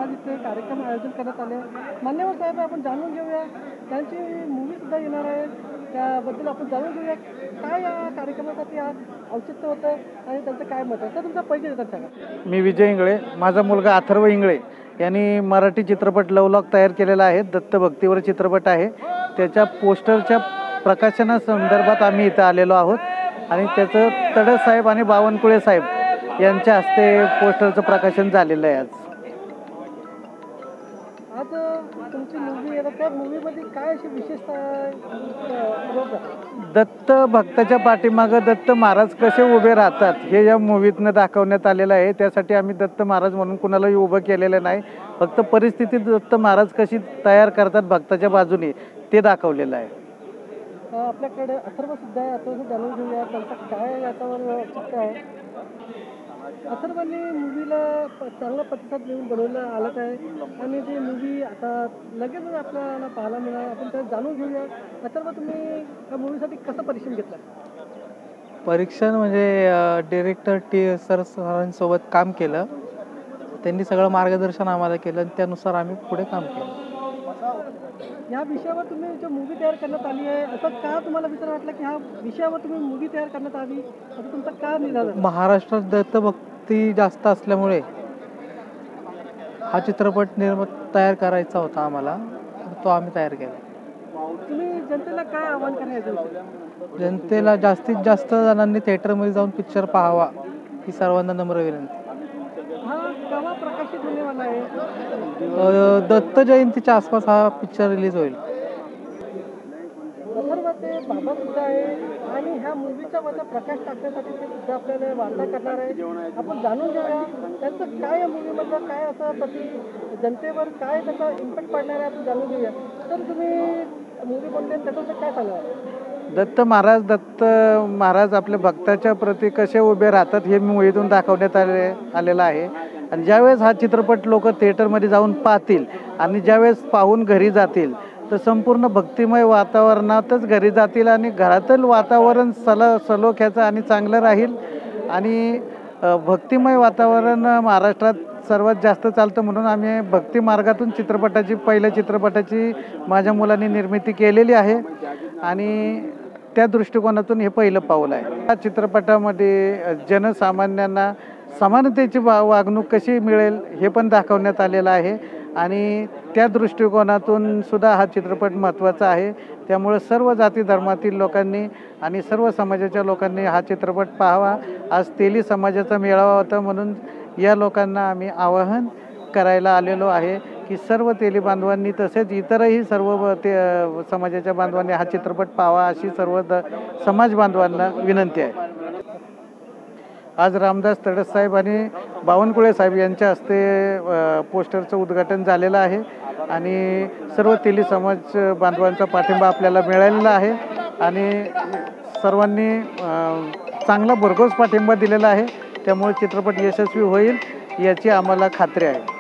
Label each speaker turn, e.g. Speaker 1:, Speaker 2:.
Speaker 1: आज इथे कार्यक्रम आयोजन करण्यात आले. मान्यवर साहेब, आपण जाणून घेऊया, त्यांची मूव्ही सुद्धा येणार आहे, त्याबद्दल आपण जाणून घेऊया काय या कार्यक्रमासाठी आज औचित्य होतं आणि त्यांचं काय मत आहे. तर तुमचा परिचय देतात सांगा.
Speaker 2: मी विजय इंगळे, माझा मुलगा अथर्व इंगळे यांनी मराठी चित्रपट लवलॉक तयार केलेला आहे. दत्त भक्तीवर चित्रपट आहे. त्याच्या पोस्टरच्या प्रकाशनासंदर्भात आम्ही इथं आलेलो आहोत आणि त्याचं तडस साहेब आणि बावनकुळे साहेब यांच्या हस्ते पोस्टरचं प्रकाशन झालेलं आहे.
Speaker 1: आज तुमची मूव्ही आहे, त्या मूव्हीमध्ये काय अशी विशेषता
Speaker 2: दत्त भक्ताच्या पाठीमागं दत्त महाराज कसे उभे राहतात हे या मूवीतनं दाखवण्यात आलेलं आहे. त्यासाठी आम्ही दत्त महाराज म्हणून कुणालाही उभं केलेलं नाही, फक्त परिस्थितीत दत्त महाराज कशी तयार करतात भक्ताच्या बाजूने ते दाखवलेलं आहे.
Speaker 1: आपल्याकडे अथर्व सुद्धा आहे. अथर्व जाणून घेऊया त्यांचं काय याच्यावर चित्र आहे. अथर्वांनी मूवीला चांगला प्रतिसाद देऊन बनवलं आलं आहे आणि ती मूवी आता लगेच आपल्याला पाहायला मिळालं. आपण ते जाणून घेऊया. अथर्व, तुम्ही या मूवीसाठी कसं परिश्रम घेतला?
Speaker 3: परीक्षण म्हणजे डिरेक्टर सरांसोबत काम केलं. त्यांनी सगळं मार्गदर्शन आम्हाला केलं आणि त्यानुसार आम्ही पुढे काम केलं.
Speaker 1: या विषयावर तुम्ही जो मूवी तयार करण्यात आली आहे, असं का तुम्हाला विचार वाटला की ह्या विषयावर तुम्ही मूवी तयार करण्यात आली, असं तुमचा का निर्धार झाला?
Speaker 3: महाराष्ट्रात दत्तभक्ती जास्त असल्यामुळे हा चित्रपट तयार करायचा होता आम्हाला, तो आम्ही तयार केला.
Speaker 1: तुम्ही जनतेला काय आव्हान करायचं?
Speaker 3: जनतेला जास्तीत जास्त जणांनी थिएटरमध्ये जाऊन पिक्चर पाहावा ही सर्वांना नम्र विनंती.
Speaker 1: हा केव्हा प्रकाशित होण्यावाला आहे?
Speaker 3: दत्त जयंतीच्या आसपास हा पिक्चर रिलीज होईल.
Speaker 1: अथर्व ते बाबा सुद्धा आहे आणि ह्या मूवीच्या मध्ये प्रकाश टाकण्यासाठी ते सुद्धा आपल्याला वार्ता करणार आहे. आपण जाणून घेऊया त्यांचं काय या मूवीमधलं काय असं प्रति जनतेवर काय त्याचा इम्पॅक्ट पडणार आहे, आपण जाणून घेऊया. तर तुम्ही मूवी बनले त्याचं काय सांगा?
Speaker 2: दत्त महाराज आपल्या भक्ताच्या प्रती कसे उभे राहतात हे मूवीतून दाखवण्यात आलेलं आहे. आणि ज्यावेळेस हा चित्रपट लोक थिएटरमध्ये जाऊन पाहतील आणि ज्यावेळेस पाहून घरी जातील तर संपूर्ण भक्तिमय वातावरणातच घरी जातील आणि घरातील वातावरण सलोख्याचं आणि चांगलं राहील. आणि भक्तिमय वातावरण महाराष्ट्रात सर्वात जास्त चालतं म्हणून आम्ही भक्ती मार्गातून पहिल्या चित्रपटाची माझ्या मुलांनी निर्मिती केलेली आहे आणि त्या दृष्टिकोनातून हे पहिलं पाऊल आहे. या चित्रपटामध्ये जनसामान्यांना समानतेची वागणूक कशी मिळेल हे पण दाखवण्यात आलेलं आहे आणि त्या दृष्टिकोनातून सुद्धा हा चित्रपट महत्त्वाचा आहे. त्यामुळे सर्व जाती धर्मातील लोकांनी आणि सर्व समाजाच्या लोकांनी हा चित्रपट पाहावा. आज तेली समाजाचा मेळावा होता म्हणून या लोकांना आम्ही आवाहन करायला आलेलो आहे की सर्व तेली बांधवांनी तसेच इतरही सर्व समाजाच्या बांधवांनी हा चित्रपट पाहावा अशी सर्व समाज बांधवांना विनंती आहे. आज रामदास तडस साहेब आणि बावनकुळे साहेब यांच्या हस्ते पोस्टरचं उद्घाटन झालेलं आहे आणि सर्व तेली समाज बांधवांचा पाठिंबा आपल्याला मिळालेला आहे आणि सर्वांनी चांगला भरघोस पाठिंबा दिलेला आहे. त्यामुळे चित्रपट यशस्वी होईल याची आम्हाला खात्री आहे.